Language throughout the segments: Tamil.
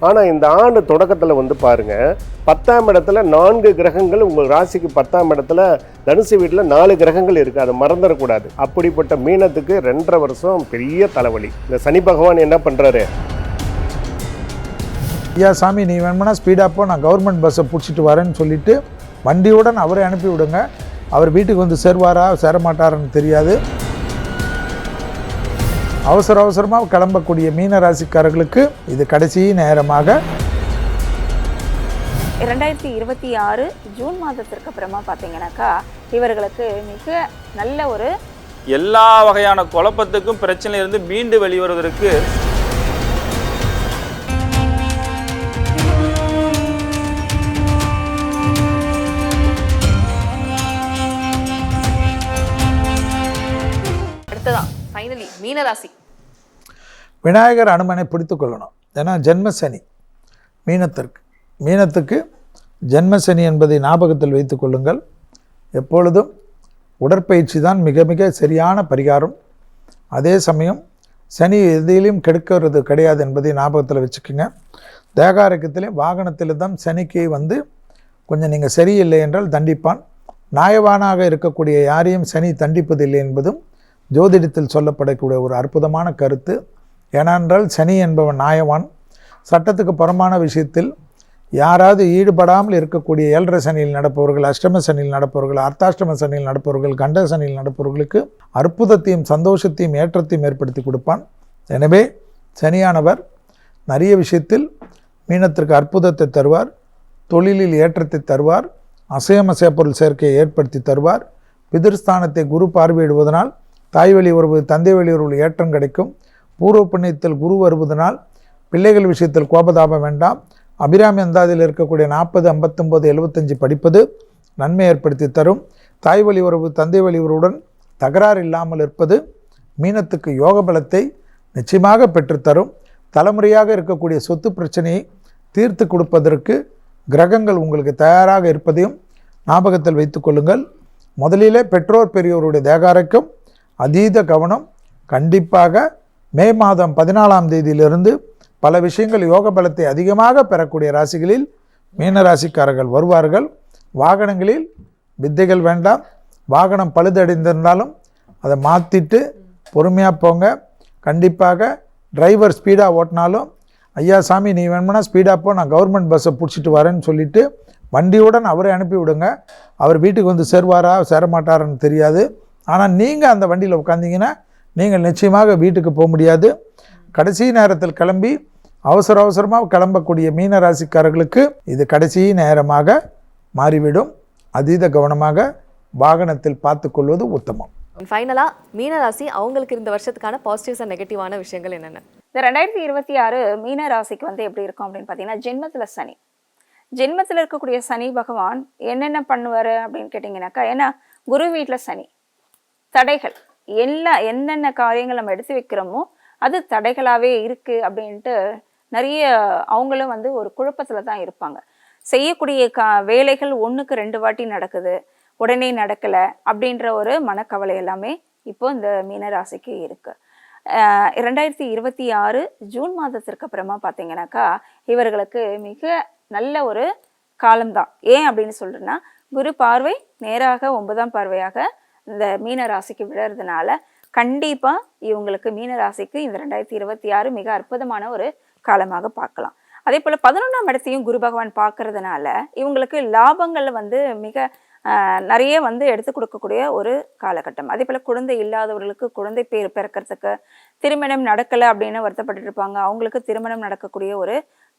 ஆனால் இந்த ஆண்டு தொடக்கத்தில் வந்து பாருங்கள், 10ஆம் இடத்துல 4 கிரகங்கள், உங்கள் ராசிக்கு 10ஆம் இடத்துல தனுசு வீட்டில் 4 கிரகங்கள் இருக்குது. அதை மறந்துடக்கூடாது. அப்படிப்பட்ட மீனத்துக்கு 2.5 வருஷம் பெரிய தலைவலி. இந்த சனி பகவான் என்ன பண்ணுறாரு? ஐயா சாமி, நீ வேணும்னா ஸ்பீடாக போ, நான் கவர்மெண்ட் பஸ்ஸை பிடிச்சிட்டு வரேன்னு சொல்லிவிட்டு வண்டியுடன் அவரை அனுப்பி விடுங்க. அவர் வீட்டுக்கு வந்து சேருவாரா சேரமாட்டாருன்னு தெரியாது. அவசரமாக கிளம்பக்கூடிய மீன ராசிக்காரர்களுக்கு இது கடைசி நேரமாக. 2026 ஜூன் மாதத்திற்கு அப்புறமா பார்த்தீங்கன்னாக்கா இவர்களுக்கு மிக நல்ல ஒரு எல்லா வகையான குழப்பத்துக்கும் பிரச்சனையிலிருந்து மீண்டு வெளிவருவதற்கு அடுத்ததான் ஃபைனலி மீனராசி. விநாயகர் அனுமனை பிடித்து கொள்ளணும். ஏன்னா ஜென்மசனி மீனத்துக்கு ஜென்மசனி என்பதை ஞாபகத்தில் வைத்து கொள்ளுங்கள். எப்பொழுதும் உடற்பயிற்சி தான் மிக மிக சரியான பரிகாரம். அதே சமயம் சனி எதிலையும் கெடுக்கிறது கிடையாது என்பதை ஞாபகத்தில் வச்சுக்கோங்க. தேகாரக்கத்திலையும் வாகனத்தில் தான் சனிக்கு வந்து கொஞ்சம் நீங்கள் சரியில்லை என்றால் தண்டிப்பான். நியாயவானாக இருக்கக்கூடிய யாரையும் சனி தண்டிப்பதில்லை என்பதும் ஜோதிடத்தில் சொல்லப்படக்கூடிய ஒரு அற்புதமான கருத்து. ஏனென்றால் சனி என்பவன் நியாயவான். சட்டத்துக்கு புறமான விஷயத்தில் யாராவது ஈடுபடாமல் இருக்கக்கூடிய 7.5 சனியில் நடப்பவர்கள், அஷ்டம சனியில் நடப்பவர்கள், அர்த்தாஷ்டம சனியில் நடப்பவர்கள், கண்ட சனியில் நடப்பவர்களுக்கு அற்புதத்தையும் சந்தோஷத்தையும் ஏற்றத்தையும் ஏற்படுத்தி கொடுப்பான். எனவே சனியானவர் நிறைய விஷயத்தில் மீனத்திற்கு அற்புதத்தை தருவார், தொழிலில் ஏற்றத்தை தருவார், அசையமசைய பொருள் சேர்க்கையை ஏற்படுத்தி தருவார். பிதிர்ஸ்தானத்தை குரு பார்வையிடுவதனால் தாய் வழி உறவு, தந்தை வழி உறவு ஏற்றம் கிடைக்கும். பூர்வ புண்ணியத்தில் குரு வருவதனால் பிள்ளைகள் விஷயத்தில் கோபதாபம் வேண்டாம். அபிராமி அந்தாதியில் இருக்கக்கூடிய 40, 59, 75 படிப்பது நன்மை ஏற்படுத்தி தரும். தாய் வழி உறவு, தந்தை வழி உறவுடன் தகராறு இல்லாமல் இருப்பது மீனத்துக்கு யோக பலத்தை நிச்சயமாக பெற்றுத்தரும். தலைமுறையாக இருக்கக்கூடிய சொத்து பிரச்சனையை தீர்த்து கொடுப்பதற்கு கிரகங்கள் உங்களுக்கு தயாராக இருப்பதையும் ஞாபகத்தில் வைத்து கொள்ளுங்கள். முதலிலே பெற்றோர் பெரியோருடைய தேகாரக்கும் அதீத கவனம். கண்டிப்பாக மே மாதம் 14ஆம் தேதியிலிருந்து பல விஷயங்கள் யோக பலத்தை அதிகமாக பெறக்கூடிய ராசிகளில் மீன ராசிக்காரர்கள் வருவார்கள். வாகனங்களில் வித்தைகள் வேண்டாம். வாகனம் பழுதடைந்திருந்தாலும் அதை மாற்றிட்டு பொறுமையாக போங்க. கண்டிப்பாக டிரைவர் ஸ்பீடாக ஓட்டினாலும், ஐயா சாமி நீ வேணும்னா ஸ்பீடாக போ, நான் கவர்மெண்ட் பஸ்ஸை பிடிச்சிட்டு வரேன்னு சொல்லிவிட்டு வண்டியுடன் அவரை அனுப்பி விடுங்க. அவர் வீட்டுக்கு வந்து சேருவாரா சேரமாட்டாருன்னு தெரியாது. ஆனால் நீங்கள் அந்த வண்டியில் உட்காந்திங்கன்னா நீங்கள் நிச்சயமாக வீட்டுக்கு போக முடியாது. கடைசி நேரத்தில் கிளம்பி அவசரமாக கிளம்பக்கூடிய மீன ராசிக்காரர்களுக்கு இது கடைசி நேரமாக மாறிவிடும். அதீத கவனமாக வாகனத்தில் பார்த்து கொள்வது உத்தமம். ஃபைனலாக மீனராசி அவங்களுக்கு இந்த வருஷத்துக்கான பாசிட்டிவ்ஸ் அண்ட் நெகட்டிவான விஷயங்கள் என்னென்ன? இந்த 2026 மீன ராசிக்கு வந்து எப்படி இருக்கும் அப்படின்னு பார்த்தீங்கன்னா, ஜென்மத்தில் இருக்கக்கூடிய சனி பகவான் என்னென்ன பண்ணுவார் அப்படின்னு கேட்டிங்கனாக்கா, ஏன்னா குரு வீட்டில் சனி, தடைகள் என்னென்ன காரியங்கள் நம்ம எடுத்து வைக்கிறோமோ அது தடைகளாகவே இருக்குது அப்படின்ட்டு நிறைய அவங்களும் வந்து ஒரு குழப்பத்தில் தான் இருப்பாங்க. செய்யக்கூடிய வேலைகள் 1க்கு 2 வாட்டி நடக்குது, உடனே நடக்கலை அப்படின்ற ஒரு மனக்கவலை எல்லாமே இப்போ இந்த மீனராசிக்கு இருக்குது. 2026 ஜூன் மாதத்திற்கு அப்புறமா பார்த்தீங்கன்னாக்கா இவர்களுக்கு மிக நல்ல ஒரு காலம்தான். ஏன் அப்படின்னு சொல்கிறேன்னா, குரு பார்வை நேராக 9ஆம் பார்வையாக இந்த மீன ராசிக்கு விழுறதுனால கண்டிப்பாக இவங்களுக்கு மீன ராசிக்கு இந்த 2026 மிக அற்புதமான ஒரு காலமாக பார்க்கலாம். அதே போல் 11ஆம் இடத்தையும் குரு பகவான் பார்க்கறதுனால இவங்களுக்கு லாபங்கள் வந்து மிக நிறைய வந்து எடுத்து கொடுக்கக்கூடிய ஒரு காலகட்டம். அதே போல் குழந்தை இல்லாதவர்களுக்கு குழந்தை பிறக்கிறதுக்கு, திருமணம் நடக்கலை அப்படின்னு வருத்தப்பட்டு இருப்பாங்க, அவங்களுக்கு திருமணம் நடக்கக்கூடிய ஒரு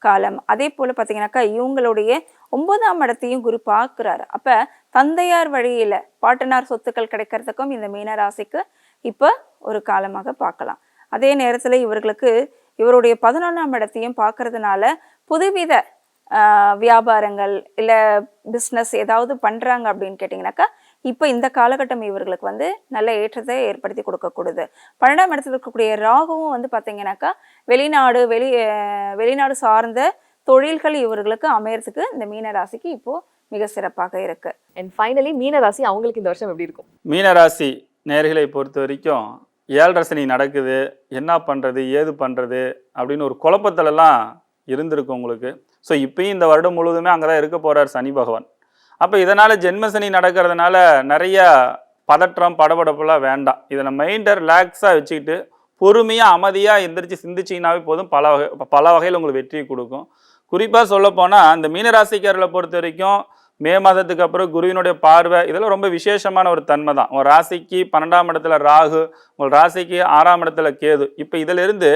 காலம். அதே போல் பார்த்தீங்கன்னாக்கா இவங்களுடைய 9ஆம் இடத்தையும் குரு பார்க்குறாரு. அப்போ தந்தையார் வழியில் பாட்டனார் சொத்துக்கள் கிடைக்கிறதுக்கும் இந்த மீனராசிக்கு இப்போ ஒரு காலமாக பார்க்கலாம். அதே நேரத்தில் இவர்களுக்கு இவருடைய 11ஆம் இடத்தையும் பார்க்கறதுனால புதுவித வியாபாரங்கள் இல்லை பிஸ்னஸ் ஏதாவது பண்ணுறாங்க அப்படின்னு கேட்டிங்கனாக்கா இப்போ இந்த காலகட்டம் இவர்களுக்கு வந்து நல்ல ஏற்றத்தை ஏற்படுத்தி கொடுக்கக்கூடுது. 12ஆம் இடத்துல இருக்கக்கூடிய ராகுவும் வந்து பார்த்தீங்கன்னாக்கா வெளிநாடு சார்ந்த தொழில்கள் இவர்களுக்கு அமையறதுக்கு இந்த மீனராசிக்கு இப்போ மிக சிறப்பாக இருக்கு. அண்ட் ஃபைனலி மீனராசி அவங்களுக்கு இந்த வருஷம் எப்படி இருக்கும்? மீனராசி நேர்களை பொறுத்த வரைக்கும் 7.5 சனி நடக்குது, என்ன பண்ணுறது ஏது பண்ணுறது அப்படின்னு ஒரு குழப்பத்திலலாம் இருந்திருக்கு உங்களுக்கு. ஸோ இப்பயும் இந்த வருடம் முழுவதுமே அங்கே தான் இருக்க போகிறார் சனி பகவான். அப்போ இதனால் ஜென்மசனி நடக்கிறதுனால நிறைய பதற்றம் படபடப்புலாம் வேண்டாம். இதை நம்ம மைண்டை ரிலாக்ஸாக வச்சுக்கிட்டு பொறுமையாக அமைதியாக எந்திரிச்சு சிந்திச்சிங்கனாவே போதும். பல வகையில் உங்களுக்கு வெற்றியை கொடுக்கும். குறிப்பாக சொல்லப்போனால் இந்த மீனராசிக்காரர்களை பொறுத்த வரைக்கும் மே மாதத்துக்கு அப்புறம் குருவினுடைய பார்வை இதெல்லாம் ரொம்ப விசேஷமான ஒரு தன்மை தான். உங்கள் ராசிக்கு 12ஆம் இடத்துல ராகு, உங்கள் ராசிக்கு 6ஆம் இடத்துல கேது. இப்போ இதிலிருந்து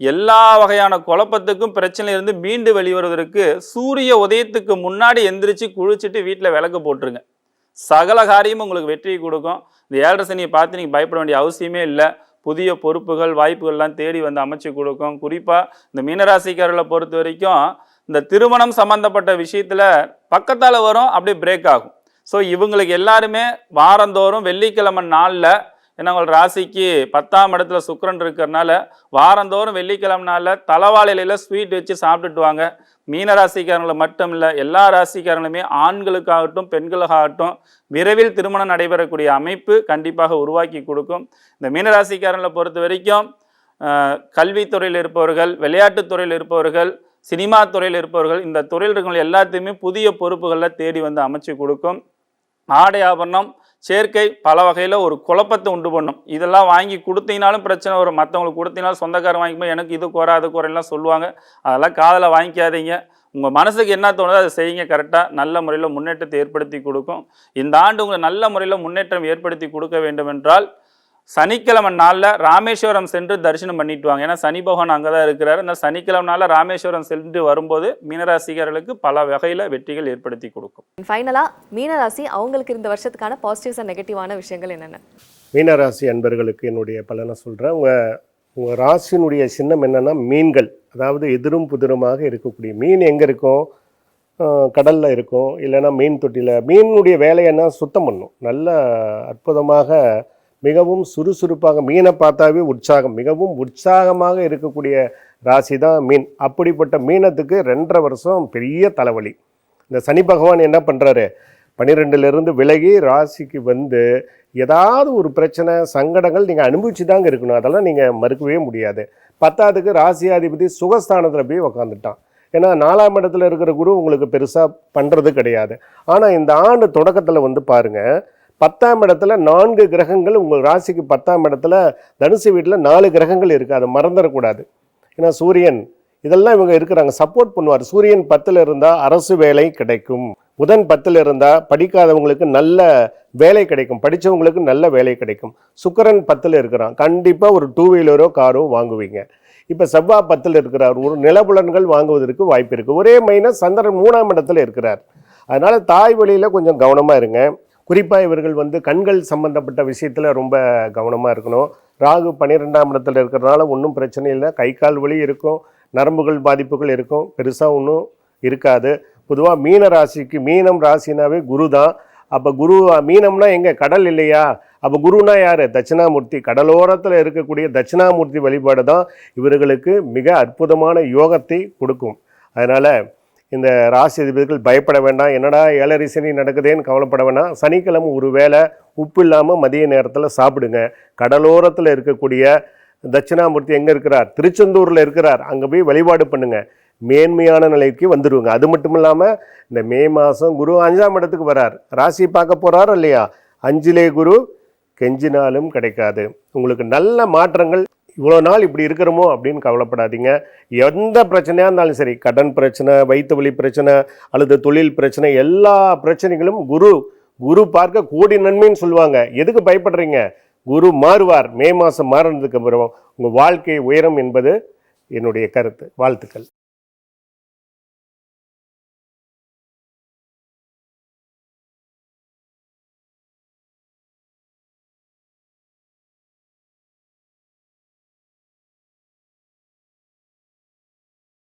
எல்லா வகையான குழப்பத்துக்கும் பிரச்சனையிலிருந்து மீண்டு வெளிவருவதற்கு சூரிய உதயத்துக்கு முன்னாடி எந்திரிச்சு குளிச்சுட்டு வீட்டில் விளக்கு போட்டுருங்க. சகல காரியமும் உங்களுக்கு வெற்றியை கொடுக்கும். இந்த 7.5 சனியை பார்த்து நீங்கள் பயப்பட வேண்டிய அவசியமே இல்லை. புதிய பொறுப்புகள் வாய்ப்புகள்லாம் தேடி வந்து அமைச்சு கொடுக்கும். குறிப்பாக இந்த மீனராசிக்காரர்களை பொறுத்த வரைக்கும் இந்த திருமணம் சம்பந்தப்பட்ட விஷயத்தில் பக்கத்தால் வரும், அப்படியே பிரேக் ஆகும். ஸோ இவங்களுக்கு எல்லாருமே வாரந்தோறும் வெள்ளிக்கிழமை நாளில், ஏன்னா உங்கள் ராசிக்கு 10ஆம் இடத்துல சுக்கிரன் இருக்கிறனால வாரந்தோறும் வெள்ளிக்கிழமை நாளில் தலைவாழையில ஸ்வீட் வச்சு சாப்பிட்டுட்டு வாங்க. மீனராசிக்காரங்களை மட்டும் இல்லை, எல்லா ராசிக்காரங்களுமே ஆண்களுக்காகட்டும் பெண்களுக்காகட்டும் விரைவில் திருமணம் நடைபெறக்கூடிய அமைப்பு கண்டிப்பாக உருவாக்கி கொடுக்கும். இந்த மீனராசிக்காரங்களை பொறுத்த வரைக்கும் கல்வித்துறையில் இருப்பவர்கள், விளையாட்டுத்துறையில் இருப்பவர்கள், சினிமா துறையில் இருப்பவர்கள், இந்த துறையில் இருக்கிறவங்க எல்லாத்தையுமே புதிய பொறுப்புகளில் தேடி வந்து அமைச்சு கொடுக்கும். ஆடை ஆபரணம் சேர்க்கை பல வகையில் ஒரு குழப்பத்தை உண்டு பண்ணும். இதெல்லாம் வாங்கி கொடுத்தீங்கனாலும் பிரச்சனை வரும். மற்றவங்களுக்கு கொடுத்தீங்கனாலும் சொந்தக்காரன் வாங்கிப்போம் எனக்கு இது குறை அது குறைலாம் சொல்லுவாங்க. அதெல்லாம் காதில் வாங்கிக்காதீங்க. உங்கள் மனசுக்கு என்ன தோணுதோ அதை செய்யுங்க. கரெக்டாக நல்ல முறையில் முன்னேற்றத்தை ஏற்படுத்தி கொடுக்கும். இந்த ஆண்டு உங்களுக்கு நல்ல முறையில் முன்னேற்றம் ஏற்படுத்தி கொடுக்க வேண்டும் என்றால் சனிக்கிழமை நாளில் ராமேஸ்வரம் சென்று தரிசனம் பண்ணிட்டு வாங்க. ஏன்னா சனி பகவான் அங்கே தான் இருக்கிறார். இந்த சனிக்கிழமை நாளில் ராமேஸ்வரம் சென்று வரும்போது மீனராசிக்காரர்களுக்கு பல வகையில் வெற்றிகள் ஏற்படுத்தி கொடுக்கும். ஃபைனலாக மீனராசி அவங்களுக்கு இந்த வருஷத்துக்கான பாசிட்டிவ்ஸ் அண்ட் நெகட்டிவான விஷயங்கள் என்னென்ன? மீனராசி அன்பர்களுக்கு என்னுடைய பலனை சொல்கிறேன். உங்கள் ராசியினுடைய சின்னம் என்னென்னா மீன்கள். அதாவது எதிரும் புதிருமாக இருக்கக்கூடிய மீன் எங்கே இருக்கும்? கடலில் இருக்கும், இல்லைன்னா மீன் தொட்டியில். மீனுடைய வேலை என்ன? சுத்தம் பண்ணும். நல்ல அற்புதமாக மிகவும் சுறுசுறுப்பாக, மீனை பார்த்தாவே உற்சாகம், மிகவும் உற்சாகமாக இருக்கக்கூடிய ராசி தான் மீன். அப்படிப்பட்ட மீனத்துக்கு 2.5 வருஷம் பெரிய தலைவலி. இந்த சனி பகவான் என்ன பண்ணுறாரு? 12லேருந்து விலகி ராசிக்கு வந்து ஏதாவது ஒரு பிரச்சனை சங்கடங்கள் நீங்கள் அனுபவிச்சு தாங்க இருக்கணும். அதெல்லாம் நீங்கள் மறுக்கவே முடியாது. 10ஆவதுக்கு ராசியாதிபதி சுகஸ்தானத்தில் போய் உக்காந்துட்டான். ஏன்னா 4ஆம் இடத்துல இருக்கிற குரு உங்களுக்கு பெருசாக பண்ணுறது கிடையாது. ஆனால் இந்த ஆண்டு தொடக்கத்தில் வந்து பாருங்கள், 10ஆம் இடத்துல 4 கிரகங்கள், உங்கள் ராசிக்கு 10ஆம் இடத்துல தனுசு வீட்டில் 4 கிரகங்கள் இருக்குது. அதை மறந்துடக்கூடாது. ஏன்னா சூரியன் இதெல்லாம் இவங்க இருக்கிறாங்க, சப்போர்ட் பண்ணுவார். சூரியன் 10ல் இருந்தால் அரசு வேலை கிடைக்கும். புதன் 10ல் இருந்தால் படிக்காதவங்களுக்கு நல்ல வேலை கிடைக்கும், படித்தவங்களுக்கு நல்ல வேலை கிடைக்கும். சுக்கிரன் 10ல் இருக்கிறான், கண்டிப்பாக ஒரு 2 வீலரோ காரோ வாங்குவீங்க. இப்போ செவ்வாய் 10ல் இருக்கிறார், ஒரு நிலபுலன்கள் வாங்குவதற்கு வாய்ப்பு இருக்குது. ஒரே மைனஸ் சந்திரன் 3ஆம் இடத்துல இருக்கிறார். அதனால் தாய் வழியில் கொஞ்சம் கவனமாக இருங்க. குறிப்பாக இவர்கள் வந்து கண்கள் சம்பந்தப்பட்ட விஷயத்தில் ரொம்ப கவனமாக இருக்கணும். ராகு 12ஆம் இடத்துல இருக்கிறதுனால ஒன்றும் பிரச்சனை இல்லை. கை கால் வலி இருக்கும், நரம்புகள் பாதிப்புகள் இருக்கும், பெருசாக ஒன்றும் இருக்காது. பொதுவாக மீன ராசிக்கு, மீனம் ராசினாவே குரு தான். அப்போ குரு, மீனம்னா எங்கே? கடல் இல்லையா? அப்போ குருனா யார்? தட்சிணாமூர்த்தி. கடலோரத்தில் இருக்கக்கூடிய தட்சிணாமூர்த்தி வழிபாடு தான் இவர்களுக்கு மிக அற்புதமான யோகத்தை கொடுக்கும். அதனால் இந்த ராசி அதிபதிகள் பயப்பட வேண்டாம். என்னடா 7.5 சனி நடக்குதேன்னு கவலைப்பட வேண்டாம். சனிக்கிழமை ஒரு வேளை உப்பு இல்லாமல் மதிய நேரத்தில் சாப்பிடுங்க. கடலோரத்தில் இருக்கக்கூடிய தட்சிணாமூர்த்தி எங்கே இருக்கிறார்? திருச்செந்தூரில் இருக்கிறார். அங்கே போய் வழிபாடு பண்ணுங்க, மேன்மையான நிலைக்கு வந்துடுவாங்க. அது மட்டும் இல்லாமல் இந்த மே மாதம் குரு 5ஆம் இடத்துக்கு வரார். ராசி பார்க்க போகிறார் இல்லையா? 5லே குரு கெஞ்சினாலும் கிடைக்காது. உங்களுக்கு நல்ல மாற்றங்கள். இவ்வளோ நாள் இப்படி இருக்கிறோமோ அப்படின்னு கவலைப்படாதீங்க. எந்த பிரச்சனையாக இருந்தாலும் சரி, கடன் பிரச்சனை, வயிற்று வலி பிரச்சனை, அல்லது தொழில் பிரச்சனை, எல்லா பிரச்சனைகளும் குரு பார்க்க கோடி நன்மைன்னு சொல்லுவாங்க. எதுக்கு பயப்படுறீங்க? குரு மாறுவார். மே மாதம் மாறினதுக்கு அப்புறம் உங்கள் வாழ்க்கை உயரம் என்பது என்னுடைய கருத்து. வாழ்த்துக்கள்.